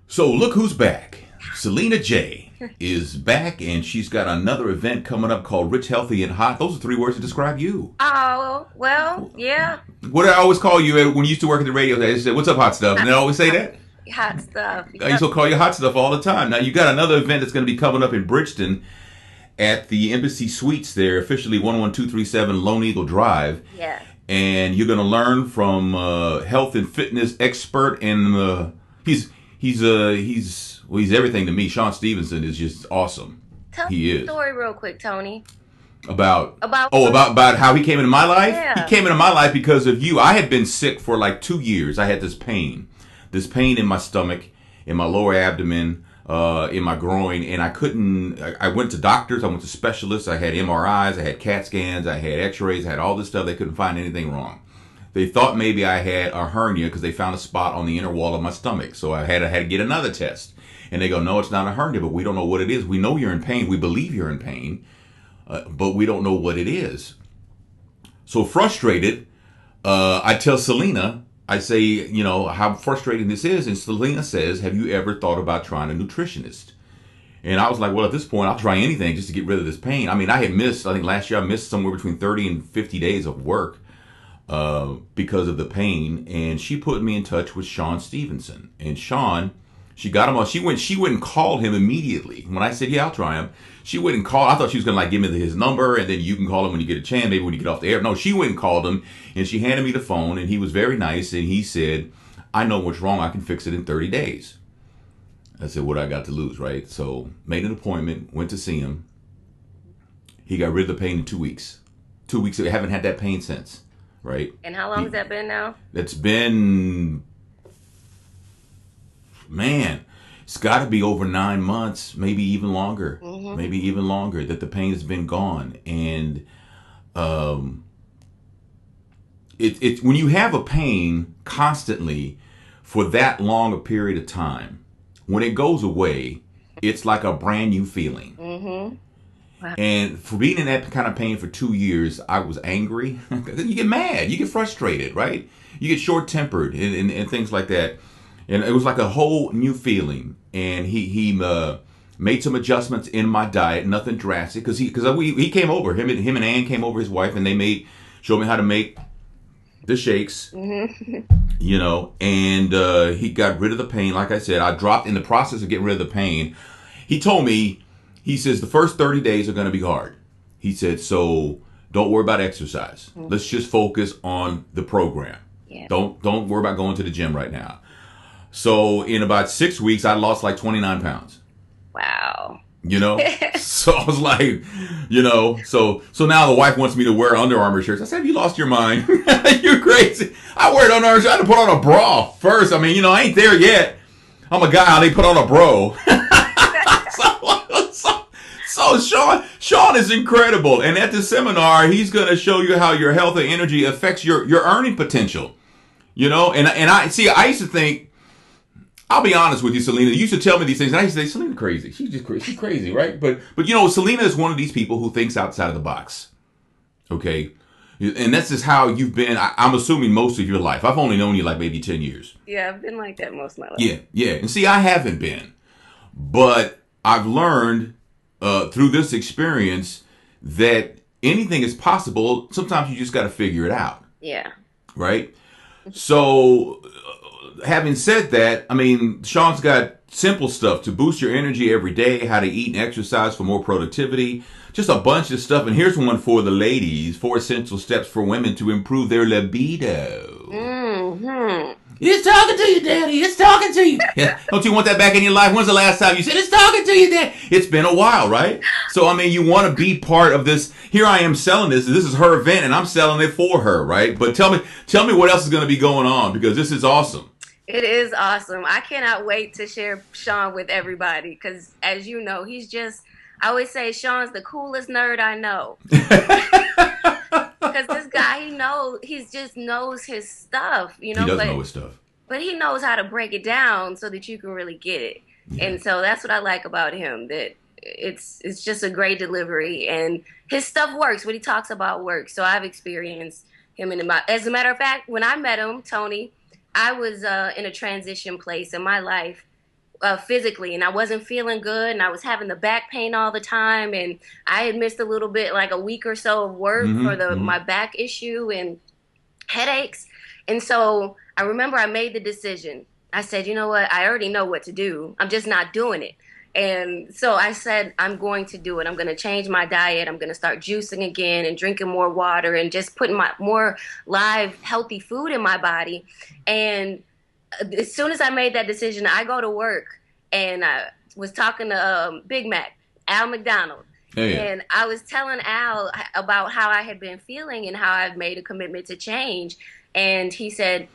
So look who's back. Selena J is back, and she's got another event coming up called Rich, Healthy, and Hot. Those are three words to describe you. Oh, well, yeah. What did I always call you when you used to work at the radio? They said, "What's up, hot stuff?" And Hot, they always say hot, that. hot stuff. I used Yep. to call you hot stuff all the time. Now you got another event that's going to be coming up in Bridgeton at the Embassy Suites there, officially 11237 Lone Eagle Drive. Yes. And you're going to learn from health and fitness expert, and he's everything to me. Sean Stevenson is just awesome. Tell He the is. story real quick, Tony. About About oh what? about how he came into my life. He Yeah. came into my life because of you. I had been sick for like 2 years. I had this pain in my stomach, in my lower abdomen, in my groin, and I couldn't. I went to doctors. I went to specialists. I had MRIs. I had CAT scans. I had X-rays. I had all this stuff. They couldn't find anything wrong. They thought maybe I had a hernia because they found a spot on the inner wall of my stomach. So I had to get another test. And they go, no, it's not a hernia, but we don't know what it is. We know you're in pain. We believe you're in pain, but we don't know what it is. So frustrated, I tell Selena, I say, how frustrating this is. And Selena says, have you ever thought about trying a nutritionist? And I was like, well, at this point, I'll try anything just to get rid of this pain. I mean, I think last year I missed somewhere between 30 and 50 days of work because of the pain. And she put me in touch with Sean Stevenson. And Sean, she got him on. She went and called him immediately. When I said, yeah, I'll try him. She went and called. I thought she was going to like give me his number, and then you can call him when you get a chance, maybe when you get off the air. No, she went and called him, and she handed me the phone, and he was very nice, and he said, I know what's wrong. I can fix it in 30 days. I said, what I got to lose, right? So made an appointment, went to see him. He got rid of the pain in 2 weeks. 2 weeks. I haven't had that pain since, right? And how long has He, that been now? it's been, man, it's got to be over 9 months, maybe even longer, Mm-hmm. that the pain has been gone. And um, when you have a pain constantly for that long a period of time, when it goes away, it's like a brand new feeling. Mm-hmm. Wow. And for being in that kind of pain for 2 years, I was angry. You get mad, you get frustrated, right? You get short tempered and things like that. And it was like a whole new feeling. And he made some adjustments in my diet, nothing drastic, because he came over. Him and Ann came over, his wife, and showed me how to make the shakes, Mm-hmm. and he got rid of the pain. Like I said, I dropped in the process of getting rid of the pain. He told me, he says, the first 30 days are going to be hard. He said, so don't worry about exercise. Let's just focus on the program. Yeah. Don't worry about going to the gym right now. So in about 6 weeks, I lost like 29 pounds. Wow. So I was like, so now the wife wants me to wear Under Armour shirts. I said, have you lost your mind? You're crazy. I wear Under Armour shirts. I had to put on a bra first. I mean, I ain't there yet. I'm a guy. They put on a bro. So Sean is incredible. And at the seminar, he's going to show you how your health and energy affects your earning potential. I used to think, I'll be honest with you, Selena. You used to tell me these things, and I used to say, Selena crazy. She's just crazy. She's crazy, right? But Selena is one of these people who thinks outside of the box. Okay? And that's just how you've been, I'm assuming, most of your life. I've only known you like maybe 10 years. Yeah, I've been like that most of my life. Yeah, yeah. And see, I haven't been. But I've learned through this experience that anything is possible. Sometimes you just got to figure it out. Yeah. Right? So, having said that, I mean, Sean's got simple stuff to boost your energy every day, how to eat and exercise for more productivity, just a bunch of stuff. And here's one for the ladies: 4 essential steps for women to improve their libido. Mm-hmm. It's talking to you, Daddy. It's talking to you. Yeah. Don't you want that back in your life? When's the last time you said it's talking to you, Dad? It's been a while, right? So, I mean, you want to be part of this. Here I am selling this. This is her event, and I'm selling it for her, right? But tell me what else is going to be going on, because this is awesome. It is awesome. I cannot wait to share Sean with everybody because, as you know, I always say Sean's the coolest nerd I know. Because this guy, he just knows his stuff, He does know his stuff. but he knows how to break it down so that you can really get it. Yeah. And so that's what I like about him, that it's just a great delivery, and his stuff works. What he talks about works. So I've experienced him as a matter of fact, when I met him, Tony, I was in a transition place in my life physically, and I wasn't feeling good, and I was having the back pain all the time, and I had missed a little bit, like a week or so of work for the Mm-hmm. my back issue and headaches. And so I remember I made the decision. I said, you know what? I already know what to do. I'm just not doing it. And so I said, I'm going to do it. I'm going to change my diet. I'm going to start juicing again and drinking more water and just putting my more live, healthy food in my body. And as soon as I made that decision, I go to work and I was talking to Big Mac, Al McDonald. Oh yeah. And I was telling Al about how I had been feeling and how I've made a commitment to change. And he said,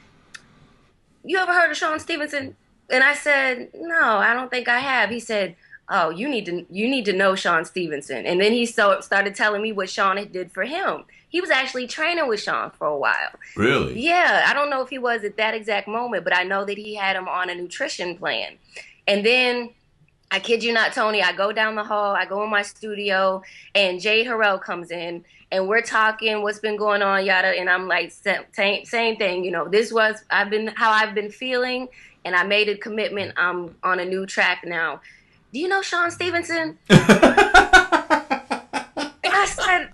you ever heard of Sean Stevenson? And I said, no, I don't think I have. He said, oh, you need to know Sean Stevenson. And then he started telling me what Sean had did for him. He was actually training with Sean for a while. Really? Yeah, I don't know if he was at that exact moment, but I know that he had him on a nutrition plan. And then I kid you not, Tony, I go down the hall, I go in my studio, and Jade Harrell comes in, and we're talking what's been going on, yada, and I'm like, same thing, this was how I've been feeling, and I made a commitment. I'm on a new track now. Do you know Sean Stevenson? And I said,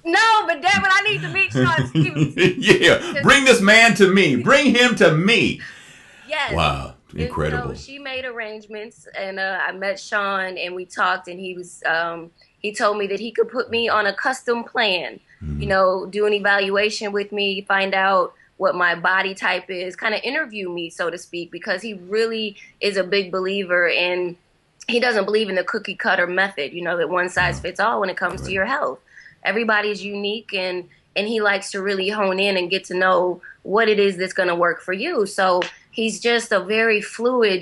no, but damn it, I need to meet Sean Stevenson. Yeah, bring this man to me. Bring him to me. Yes. Wow, incredible. And so she made arrangements, and I met Sean, and we talked, and he told me that he could put me on a custom plan. Do an evaluation with me, find out what my body type is, kind of interview me, so to speak, because he really is a big believer in. He doesn't believe in the cookie cutter method, that one size fits all when it comes to your health. Everybody's unique, and he likes to really hone in and get to know what it is that's going to work for you. So he's just a very fluid,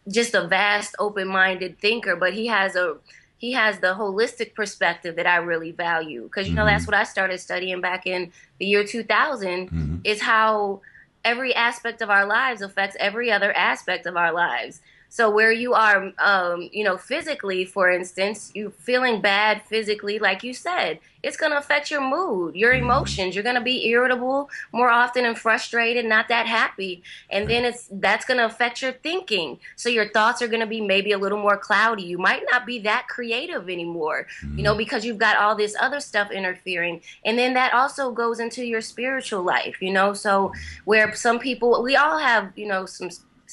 just a vast, open-minded thinker, but he has the holistic perspective that I really value, because that's what I started studying back in the year 2000, is how every aspect of our lives affects every other aspect of our lives. So where you are, physically, for instance, you feeling bad physically, like you said, it's going to affect your mood, your emotions. You're going to be irritable more often and frustrated, not that happy. And then that's going to affect your thinking. So your thoughts are going to be maybe a little more cloudy. You might not be that creative anymore, because you've got all this other stuff interfering. And then that also goes into your spiritual life, so where some people, we all have,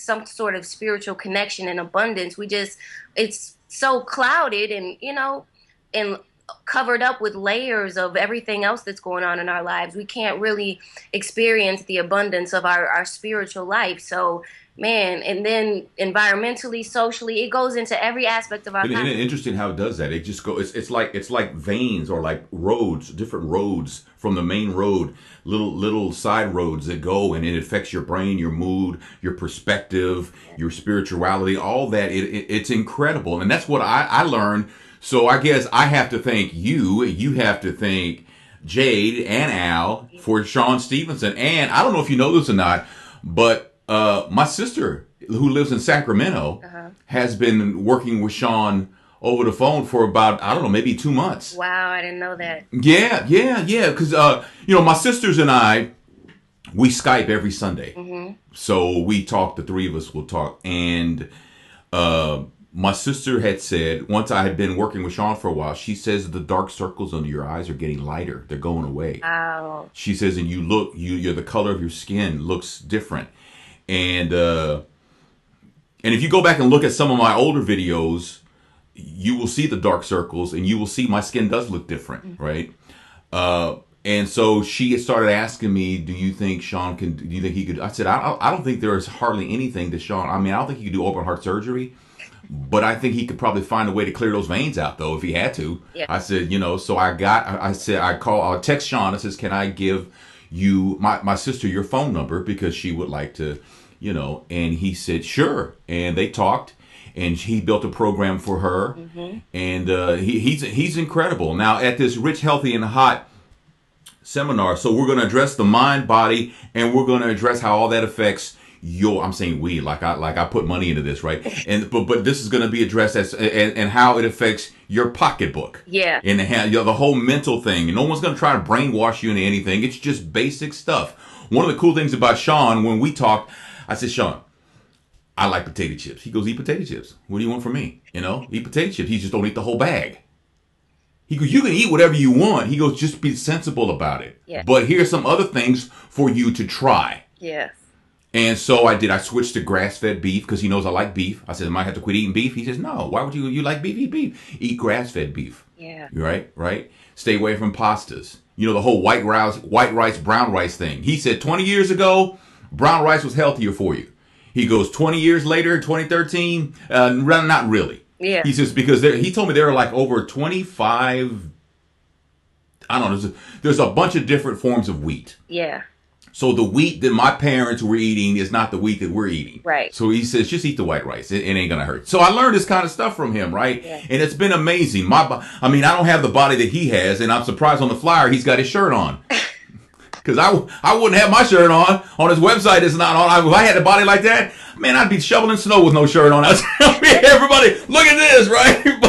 some sort of spiritual connection and abundance. It's so clouded and covered up with layers of everything else that's going on in our lives. We can't really experience the abundance of our spiritual life. So, man, and then environmentally, socially, it goes into every aspect of our life. Isn't it interesting how it does that? It just goes. It's like veins or like roads, different roads from the main road, little side roads that go, and it affects your brain, your mood, your perspective, your spirituality, all that. It's incredible, and that's what I learned. So I guess I have to thank you. You have to thank Jade and Al for Sean Stevenson. And I don't know if you know this or not, but my sister, who lives in Sacramento, has been working with Sean over the phone for about, I don't know, maybe 2 months. Wow, I didn't know that. Yeah. Because, my sisters and I, we Skype every Sunday. So we talk, the three of us will talk. And my sister had said, once I had been working with Sean for a while, she says the dark circles under your eyes are getting lighter. They're going away. Wow. She says, and you're the color of your skin looks different. And if you go back and look at some of my older videos, you will see the dark circles, and you will see my skin does look different, right? And so she started asking me, do you think he could? I said, I don't think there is hardly anything that Sean, I don't think he could do open heart surgery, but I think he could probably find a way to clear those veins out, though, if he had to. Yeah. I said, so I'll text Sean. I says, can I give you, my sister, your phone number, because she would like to, and he said, sure. And they talked, and he built a program for her. And he's incredible. Now, at this Rich, Healthy, and Hot seminar, so we're going to address the mind, body, and we're going to address how all that affects I'm saying we, like I put money into this, right? And but this is going to be addressed and how it affects your pocketbook. Yeah. And the whole mental thing. And no one's going to try to brainwash you into anything. It's just basic stuff. One of the cool things about Sean, when we talked, I said, Sean, I like potato chips. He goes, eat potato chips. What do you want from me? You know, eat potato chips. He just don't eat the whole bag. He goes, you can eat whatever you want. He goes, just be sensible about it. Yeah. But here's some other things for you to try. Yes. And so I did. I switched to grass-fed beef because he knows I like beef. I said, I might have to quit eating beef. He says, no. Why would you like beef? Eat beef. Eat grass-fed beef. Yeah. Right. Stay away from pastas. You know, the whole white rice, brown rice thing. He said 20 years ago, brown rice was healthier for you. He goes, 20 years later, 2013, not really. Yeah. He says, because he told me there are like over 25, I don't know, there's a bunch of different forms of wheat. Yeah. So the wheat that my parents were eating is not the wheat that we're eating. Right. So he says, just eat the white rice. It ain't going to hurt. So I learned this kind of stuff from him, right? Yeah. And it's been amazing. I don't have the body that he has, and I'm surprised on the flyer he's got his shirt on. Because I wouldn't have my shirt on his website. It's not on. If I had a body like that, man, I'd be shoveling snow with no shirt on. Everybody, look at this, right?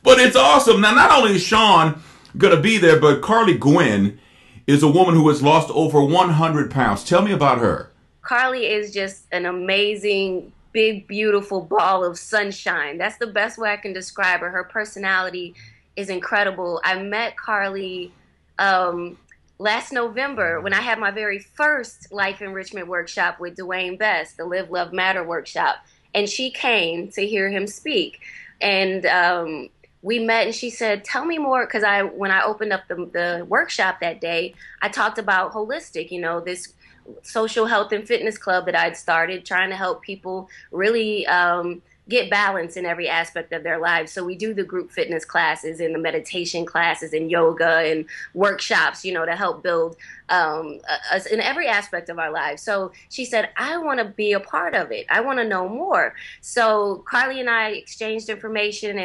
But it's awesome. Now, not only is Sean going to be there, but Carly Gwynn is a woman who has lost over 100 pounds. Tell me about her. Carly is just an amazing, big, beautiful ball of sunshine. That's the best way I can describe her. Her personality is incredible. I met Carly last November when I had my very first life enrichment workshop with Dwayne Best, the Live, Love, Matter workshop. And she came to hear him speak. And we met and she said, tell me more, because when I opened up the workshop that day, I talked about holistic, this social health and fitness club that I'd started, trying to help people really get balance in every aspect of their lives. So we do the group fitness classes and the meditation classes and yoga and workshops, to help build us in every aspect of our lives. So she said, I want to be a part of it. I want to know more. So Carly and I exchanged information,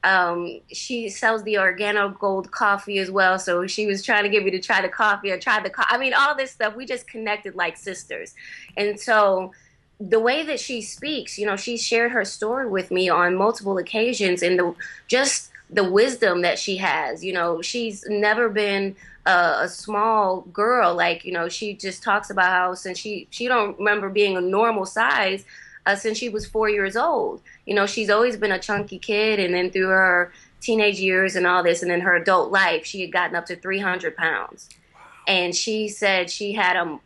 and she sells the Organo Gold coffee as well. So she was trying to get me to try the coffee. I tried the coffee. I mean, all this stuff. We just connected like sisters. And so the way that she speaks, she shared her story with me on multiple occasions, and just the wisdom that she has. She's never been a small girl. Like, she just talks about how since she don't remember being a normal size since she was 4 years old. She's always been a chunky kid, and then through her teenage years and all this, and then her adult life, she had gotten up to 300 pounds. Wow. And she said she had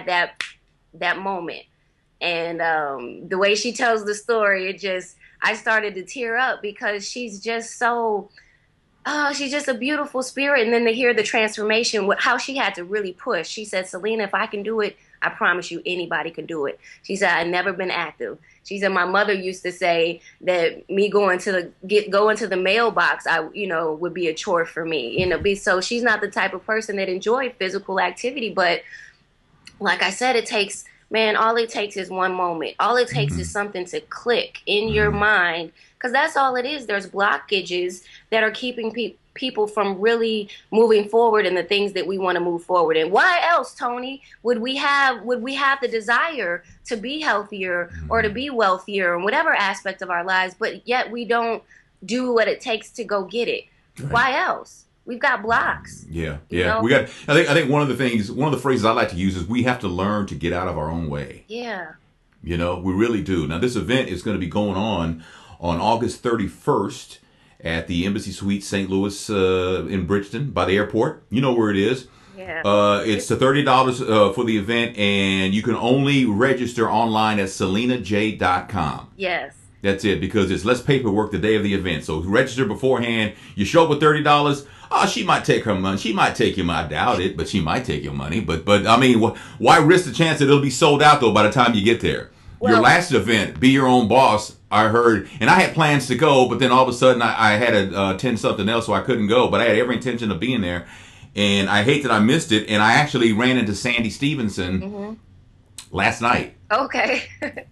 that moment. And the way she tells the story, I started to tear up, because she's just she's just a beautiful spirit. And then to hear the transformation, how she had to really push. She said, Selena, if I can do it, I promise you anybody can do it. She said, I've never been active. She said, my mother used to say that me going to the mailbox, would be a chore for me. So she's not the type of person that enjoyed physical activity. But like I said, all it takes is one moment. All it takes is something to click in your mind, because that's all it is. There's blockages that are keeping people from really moving forward in the things that we want to move forward in. Why else, Tony, would we have the desire to be healthier or to be wealthier in whatever aspect of our lives, but yet we don't do what it takes to go get it? Right. Why else? We've got blocks. Yeah. I think one of the phrases I like to use is we have to learn to get out of our own way. Yeah. We really do. Now, this event is going to be going on August 31st at the Embassy Suites St. Louis in Bridgeton by the airport. You know where it is. Yeah. It's $30 for the event, and you can only register online at selenaj.com. Yes. That's it, because it's less paperwork the day of the event. So register beforehand. You show up with $30. Oh, she might take her money. She might take your money. I doubt it, but she might take your money. But I mean, why risk the chance that it'll be sold out, though, by the time you get there? Well, your last event, Be Your Own Boss, I heard, and I had plans to go, but then all of a sudden I had to attend something else, so I couldn't go. But I had every intention of being there, and I hate that I missed it. And I actually ran into Sandy Stevenson last night. Okay.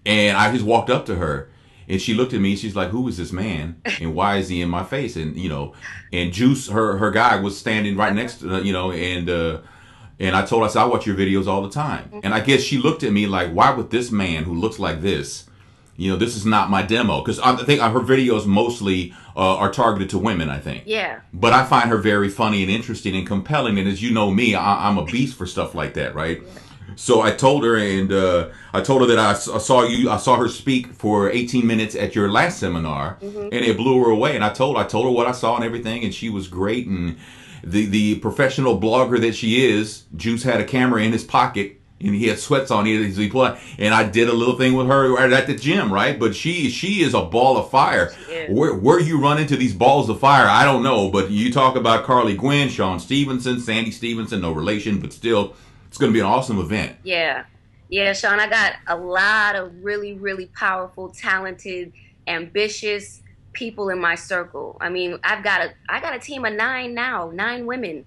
And I just walked up to her. And she looked at me. She's like, "Who is this man? And why is he in my face?" And and Juice, her guy, was standing right next to and I told her, I said, "I watch your videos all the time." And I guess she looked at me like, "Why would this man who looks like this? This is not my demo." Because I think her videos mostly are targeted to women. I think. Yeah. But I find her very funny and interesting and compelling. And as you know me, I'm a beast for stuff like that, right? Yeah. So I told her, and I told her that I saw her speak for 18 minutes at your last seminar, Mm-hmm. and it blew her away. And I told her what I saw and everything, and she was great. And the professional blogger that she is, Juice had a camera in his pocket. And he had sweats on. And I did a little thing with her right at the gym, right? But she is a ball of fire. Where you run into these balls of fire, I don't know. But you talk about Carly Gwynn, Sean Stevenson, Sandy Stevenson, no relation, but still, it's going to be an awesome event. Yeah. Yeah, Sean, I got a lot of really, really powerful, talented, ambitious people in my circle. I mean, I got a team of 9 now, 9 women,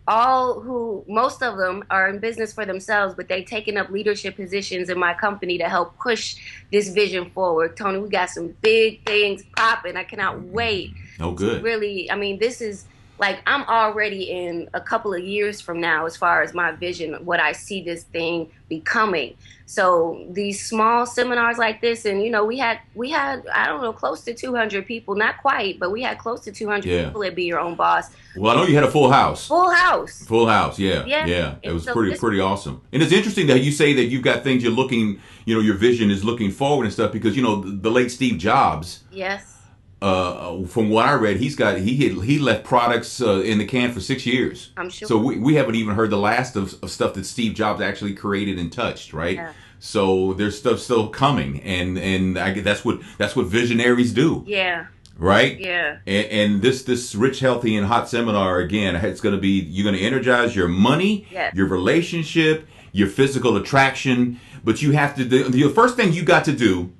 all who most of them are in business for themselves, but they've taken up leadership positions in my company to help push this vision forward. Tony, we got some big things popping. I cannot wait. Oh, good. Really, I mean, this is like I'm already in a couple of years from now as far as my vision, what I see this thing becoming. So these small seminars like this, and you know, we had I don't know, close to 200 people, not quite, but we had close to 200 people at Be Your Own Boss. Well, I know you had a full house. Full house. Full house, yeah. It was pretty awesome. And it's interesting that you say that you've got things you're looking, you know, your vision is looking forward and stuff, because you know the late Steve Jobs. Yes. From what I read, he left products in the can for 6 years. I'm sure. So we haven't even heard the last of stuff that Steve Jobs actually created and touched, right? Yeah. So there's stuff still coming, and I guess that's what visionaries do. Yeah. Right? Yeah. And this Rich, Healthy, and Hot seminar, again, it's going to be, you're going to energize your money, your relationship, your physical attraction, but you have to do, the first thing you got to do,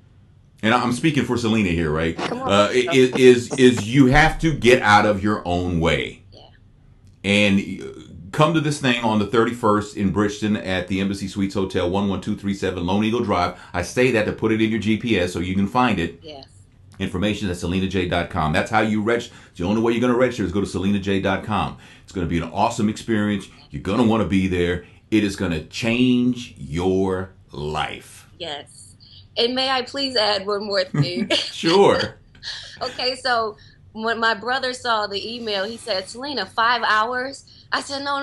and I'm speaking for Selena here, right? Come on. Is you have to get out of your own way. Yeah. And come to this thing on the 31st in Bridgeton at the Embassy Suites Hotel, 11237 Lone Eagle Drive. I say that to put it in your GPS so you can find it. Yes. Information at selenaj.com. That's how you register. The only way you're going to register is go to selenaj.com. It's going to be an awesome experience. You're going to want to be there. It is going to change your life. Yes. And may I please add one more thing? Sure. Okay, so when my brother saw the email, he said, Selena, 5 hours? I said, no.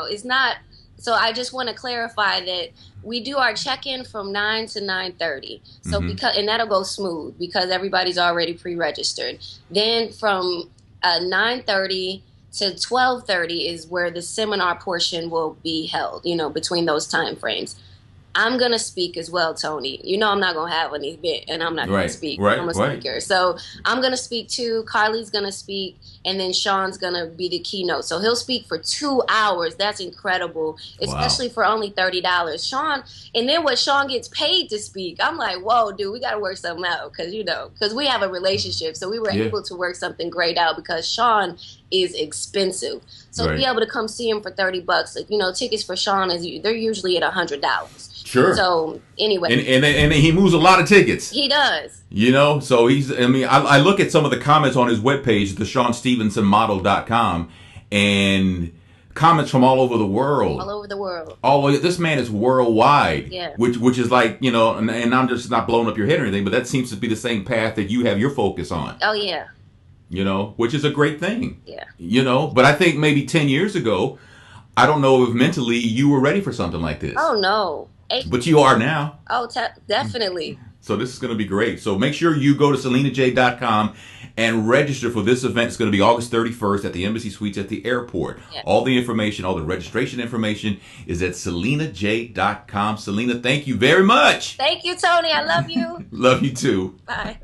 It's not. So I just want to clarify that we do our check-in from 9 to 9:30. So and that'll go smooth because everybody's already pre-registered. Then from 9:30 to 12:30 is where the seminar portion will be held, you know, between those time frames. I'm going to speak as well, Tony. You know I'm not going to have an event, and I'm not going to speak. I'm a speaker. So I'm going to speak too. Carly's going to speak, and then Sean's going to be the keynote. So he'll speak for 2 hours. That's incredible, especially for only $30. Sean, and then what Sean gets paid to speak. I'm like, whoa, dude, we got to work something out because we have a relationship. So we were able to work something great out because Sean is expensive. So to be able to come see him for $30, like, you know, tickets for Sean, they're usually at $100. Sure. So anyway, and he moves a lot of tickets. He does. You know, so I look at some of the comments on his webpage, theshawnstevensonmodel.com, and comments from all over the world. All over the world. This man is worldwide. Yeah. Which is like, you know, and I'm just not blowing up your head or anything, but that seems to be the same path that you have your focus on. Oh yeah. You know, which is a great thing. Yeah. You know, but I think maybe 10 years ago, I don't know if mentally you were ready for something like this. Oh no. But you are now. Oh, definitely. So this is going to be great. So make sure you go to selenaj.com and register for this event. It's going to be August 31st at the Embassy Suites at the airport. Yeah. All the information, all the registration information is at selenaj.com. Selena, thank you very much. Thank you, Tony. I love you. Love you too. Bye.